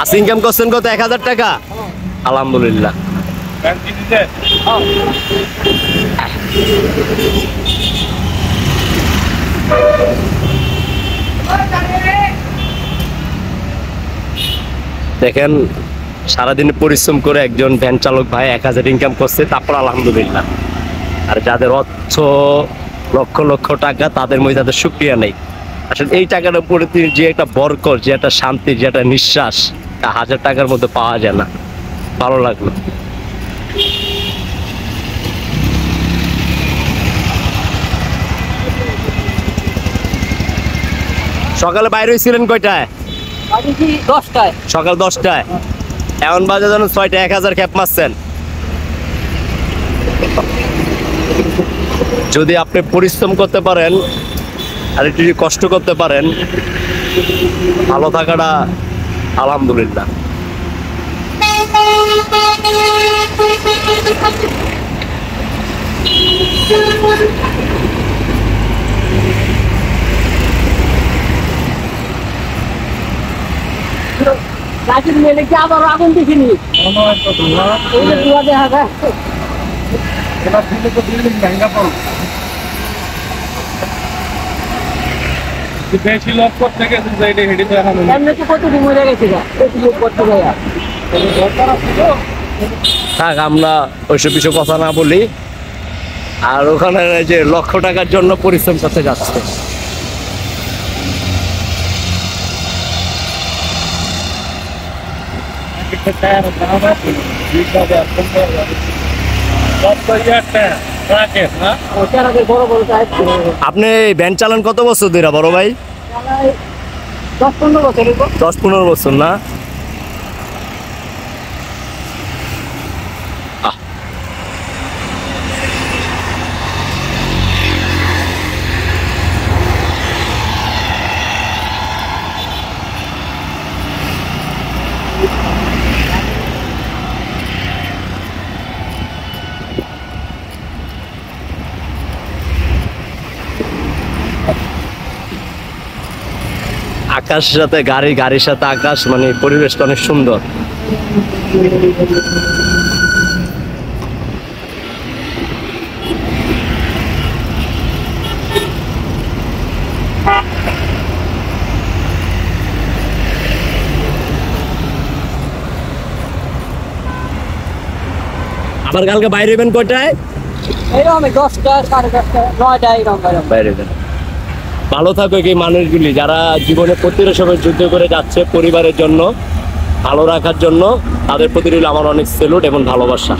আজকে ইনকাম করছেন কত? 1000 টাকা। আলহামদুলিল্লাহ। দেখেন সারাদিন পরিশ্রম করে একজন ভ্যান চালক ভাই 1000 ইনকাম করছে, তারপর আলহামদুলিল্লাহ। আর যাদের অর্থ লক্ষ লক্ষ টাকা, তাদের মধ্যে তাদের শুকরিয়া নেই। আসলে এই টাকার উপরে যে একটা বরকত, যে একটা শান্তি, যে একটা নিঃশ্বাস, তা 1000 টাকার মধ্যে পাওয়া যায় না। ভালো লাগলো। সকালে বাইরে হয়েছিলেন কয়টায়? 10টায়। সকাল 10টায়। এখন বাজে যেন 6টা। 1000 খ্যাপ মারছেন। যদি আপনি পরিশ্রম করতে পারেন আর একটু যদি কষ্ট করতে পারেন, ভালো থাকাটা আলহামদুলিল্লাহ। গাছের মেলে কি আবার আগুন দেখিনি? দেখা যায় এবার দিলে তো বিল্ডিং ভেঙে পড়বে। বেশি লোক করতে গেছে যে এটা হেঁটে তো এখন এমনি তো কত দিন মরে গেছে, বেশি লোক করতে যায়। থাক, আমরা ওইসব কিছু কথা না বলি। আর ওখানে যে লক্ষ টাকার জন্য পরিশ্রম করতে যাচ্ছে। আপনি ভ্যান চালান কত বছর ধরে বড় ভাই? 10-15 বছর। 10-15 বছর না? আকাশের সাথে গাড়ি, গাড়ির সাথে আকাশ, মানে পরিবেশটা অনেক সুন্দর। আবার কালকে বাইরে হবেন কয়টায়? এইরকম 10টা, 10:30টা, 9টা এরকম বাইরে হবেন। ভালো থাকবে এই মানুষগুলি যারা জীবনে প্রতিটা সময় যুদ্ধ করে যাচ্ছে পরিবারের জন্য, ভালো রাখার জন্য। তাদের প্রতি রইল আমার অনেক সেলুট এবং ভালোবাসা।